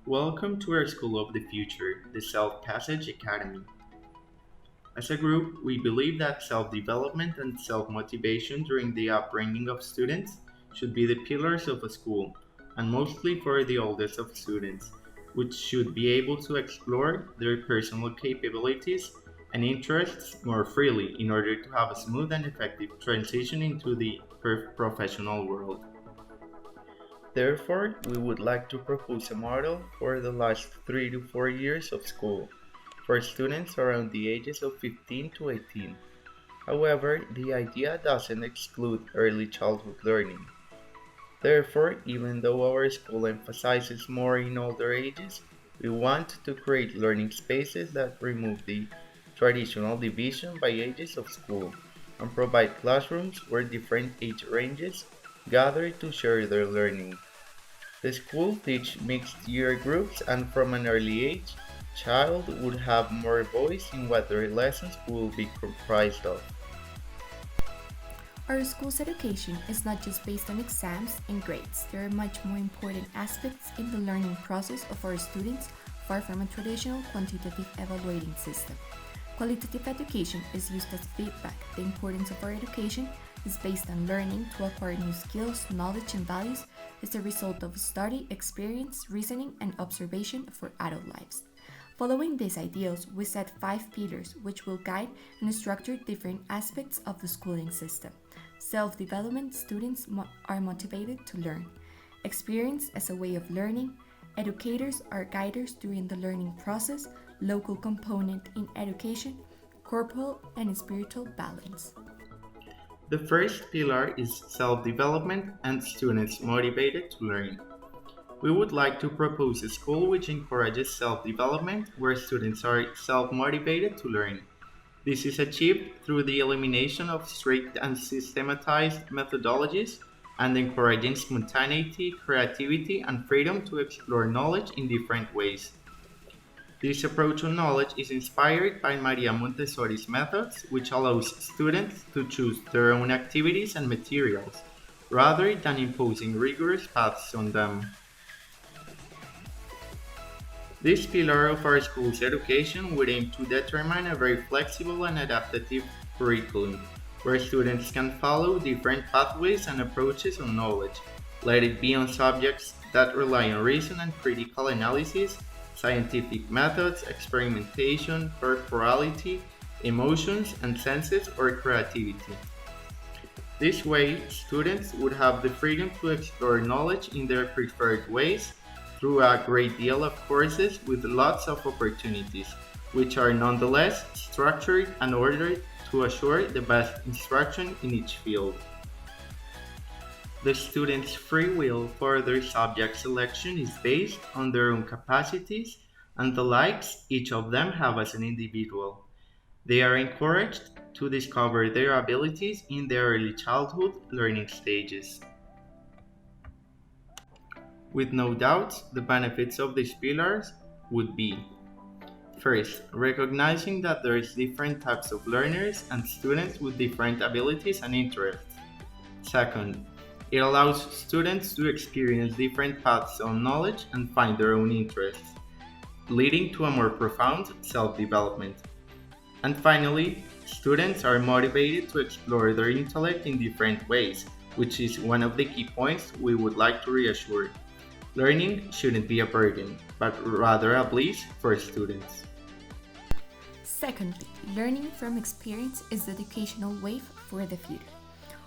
Welcome to our School of the Future, the Self Passage Academy. As a group, we believe that self development and self motivation during the upbringing of students should be the pillars of a school, and mostly for the oldest of students, which should be able to explore their personal capabilities and interests more freely in order to have a smooth and effective transition into the professional world. Therefore, we would like to propose a model for the last 3 to 4 years of school for students around the ages of 15 to 18. However, the idea doesn't exclude early childhood learning. Therefore, even though our school emphasizes more in older ages, we want to create learning spaces that remove the traditional division by ages of school and provide classrooms where different age ranges gather to share their learning. The school teach mixed year groups and from an early age, child would have more voice in what their lessons will be comprised of. Our school's education is not just based on exams and grades. There are much more important aspects in the learning process of our students, far from a traditional quantitative evaluating system. Qualitative education is used as feedback. The importance of our education is based on learning to acquire new skills, knowledge, and values as a result of study, experience, reasoning, and observation for adult lives. Following these ideals, we set 5 pillars which will guide and structure different aspects of the schooling system. Self-development, students are motivated to learn. Experience as a way of learning. Educators are guiders during the learning process. Local component in education. Corporal and spiritual balance. The first pillar is self-development and students motivated to learn. We would like to propose a school which encourages self-development where students are self-motivated to learn. This is achieved through the elimination of strict and systematized methodologies and encouraging spontaneity, creativity, and freedom to explore knowledge in different ways. This approach on knowledge is inspired by Maria Montessori's methods, which allows students to choose their own activities and materials, rather than imposing rigorous paths on them. This pillar of our school's education would aim to determine a very flexible and adaptive curriculum, where students can follow different pathways and approaches on knowledge, let it be on subjects that rely on reason and critical analysis, scientific methods, experimentation, corporality, emotions and senses, or creativity. This way, students would have the freedom to explore knowledge in their preferred ways through a great deal of courses with lots of opportunities, which are nonetheless structured and ordered to assure the best instruction in each field. The students' free will for their subject selection is based on their own capacities and the likes each of them have as an individual. They are encouraged to discover their abilities in their early childhood learning stages. With no doubt, the benefits of these pillars would be: first, recognizing that there is different types of learners and students with different abilities and interests. Second, it allows students to experience different paths of knowledge and find their own interests, leading to a more profound self-development. And finally, students are motivated to explore their intellect in different ways, which is one of the key points we would like to reassure. Learning shouldn't be a burden, but rather a bliss for students. Secondly, learning from experience is the educational wave for the future.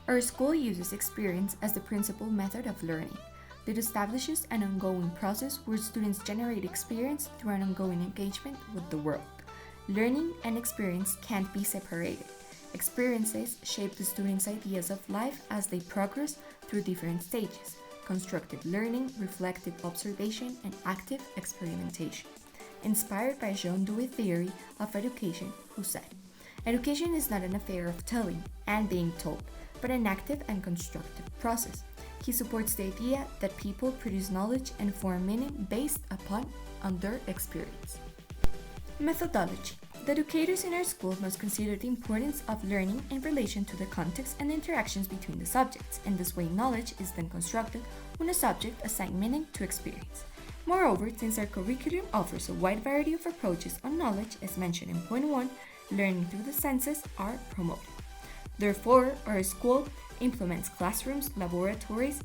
Our school uses experience as the principal method of learning. It establishes an ongoing process where students generate experience through an ongoing engagement with the world. Learning and experience can't be separated. Experiences shape the students' ideas of life as they progress through different stages: constructive learning, reflective observation, and active experimentation. Inspired by John Dewey's theory of education, who said, "Education is not an affair of telling and being told, but an active and constructive process." He supports the idea that people produce knowledge and form meaning based upon their experience. Methodology. The educators in our school must consider the importance of learning in relation to the context and interactions between the subjects. In this way, knowledge is then constructed when a subject assigns meaning to experience. Moreover, since our curriculum offers a wide variety of approaches on knowledge, as mentioned in point 1, learning through the senses are promoted. Therefore, our school implements classrooms, laboratories,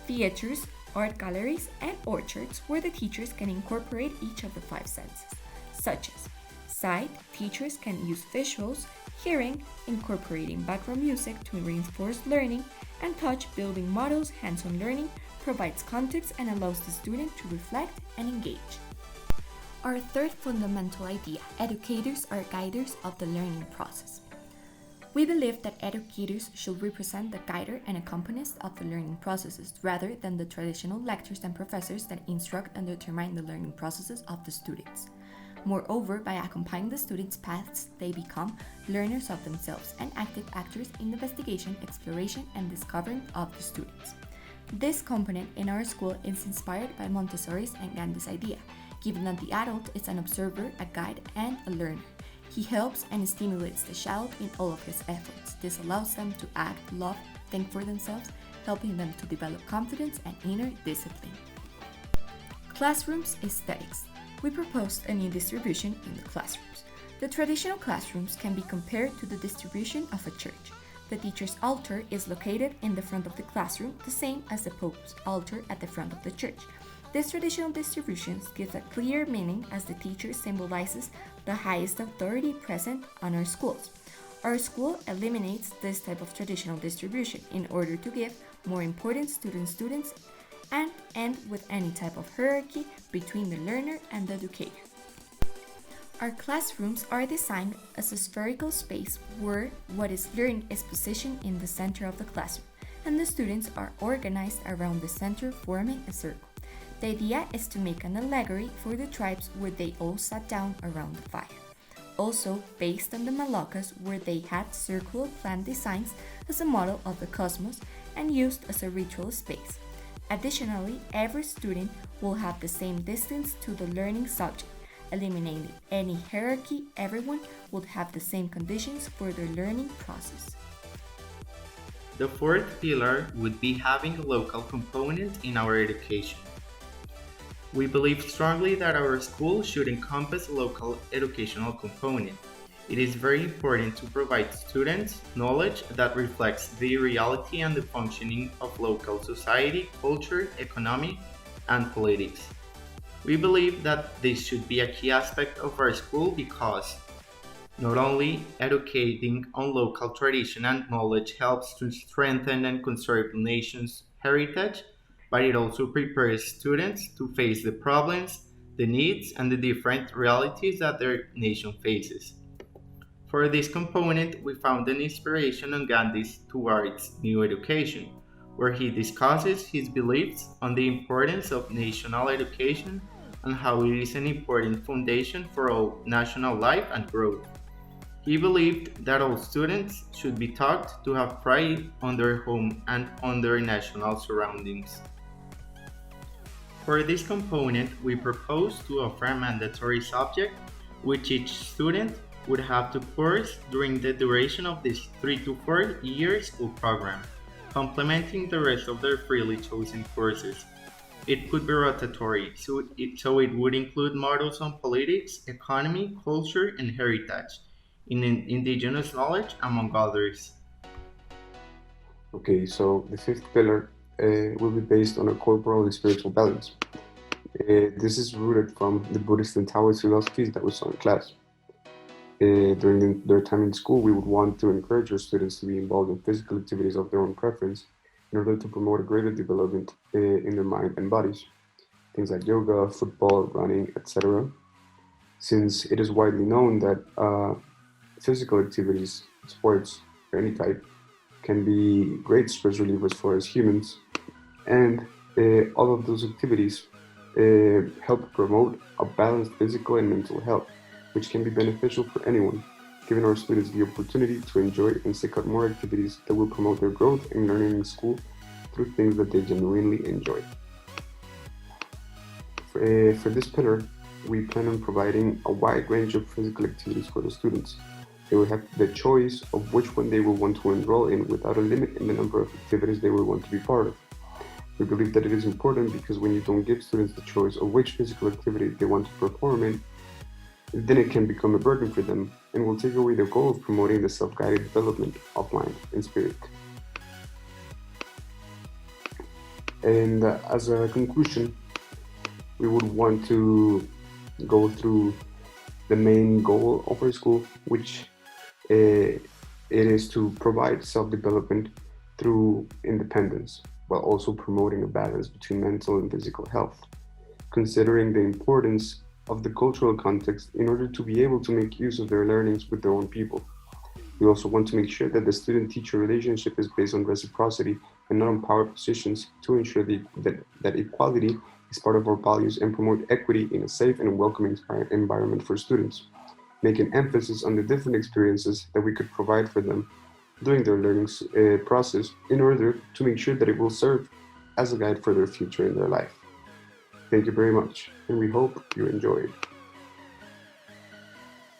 theaters, art galleries, and orchards where the teachers can incorporate each of the 5 senses, such as sight, teachers can use visuals, hearing, incorporating background music to reinforce learning, and touch, building models, hands-on learning, provides context and allows the student to reflect and engage. Our third fundamental idea, educators are guiders of the learning process. We believe that educators should represent the guider and accompanist of the learning processes rather than the traditional lectures and professors that instruct and determine the learning processes of the students. Moreover, by accompanying the students' paths, they become learners of themselves and active actors in the investigation, exploration, and discovering of the students. This component in our school is inspired by Montessori's and Ghandi's idea, given that the adult is an observer, a guide, and a learner. He helps and stimulates the child in all of his efforts. This allows them to act, love, think for themselves, helping them to develop confidence and inner discipline. Classrooms aesthetics. We proposed a new distribution in the classrooms. The traditional classrooms can be compared to the distribution of a church. The teacher's altar is located in the front of the classroom, the same as the Pope's altar at the front of the church. This traditional distribution gives a clear meaning as the teacher symbolizes the highest authority present on our schools. Our school eliminates this type of traditional distribution in order to give more importance to the students and end with any type of hierarchy between the learner and the educator. Our classrooms are designed as a spherical space where what is learned is positioned in the center of the classroom, and the students are organized around the center, forming a circle. The idea is to make an allegory for the tribes where they all sat down around the fire. Also, based on the Moluccas, where they had circular plant designs as a model of the cosmos and used as a ritual space. Additionally, every student will have the same distance to the learning subject. Eliminating any hierarchy, everyone would have the same conditions for their learning process. The fourth pillar would be having a local component in our education. We believe strongly that our school should encompass a local educational component. It is very important to provide students knowledge that reflects the reality and the functioning of local society, culture, economy, and politics. We believe that this should be a key aspect of our school because not only educating on local tradition and knowledge helps to strengthen and conserve the nation's heritage, but it also prepares students to face the problems, the needs, and the different realities that their nation faces. For this component, we found an inspiration on Gandhi's Towards New Education, where he discusses his beliefs on the importance of national education and how it is an important foundation for all national life and growth. He believed that all students should be taught to have pride on their home and on their national surroundings. For this component, we propose to offer a mandatory subject which each student would have to course during the duration of this 3 to 4 year school program, complementing the rest of their freely chosen courses. It could be rotatory, so it would include modules on politics, economy, culture, and heritage, in indigenous knowledge, among others. Okay, so the fifth pillar will be based on a corporal and spiritual balance. This is rooted from the Buddhist and Taoist philosophies that we saw in class. During their time in school, we would want to encourage our students to be involved in physical activities of their own preference in order to promote a greater development in their mind and bodies. Things like yoga, football, running, etc. Since it is widely known that physical activities, sports of any type, can be great stress relievers for us humans, and all of those activities help promote a balanced physical and mental health, which can be beneficial for anyone, giving our students the opportunity to enjoy and seek out more activities that will promote their growth and learning in school through things that they genuinely enjoy. For this pillar, we plan on providing a wide range of physical activities for the students. They will have the choice of which one they will want to enroll in without a limit in the number of activities they will want to be part of. We believe that it is important because when you don't give students the choice of which physical activity they want to perform in, then it can become a burden for them and will take away the goal of promoting the self-guided development of mind and spirit. And as a conclusion, we would want to go through the main goal of our school, which it is to provide self-development through independence, while also promoting a balance between mental and physical health, considering the importance of the cultural context in order to be able to make use of their learnings with their own people. We also want to make sure that the student-teacher relationship is based on reciprocity and not on power positions to ensure that equality is part of our values and promote equity in a safe and welcoming environment for students, make an emphasis on the different experiences that we could provide for them during their learning process in order to make sure that it will serve as a guide for their future in their life. Thank you very much, and we hope you enjoyed.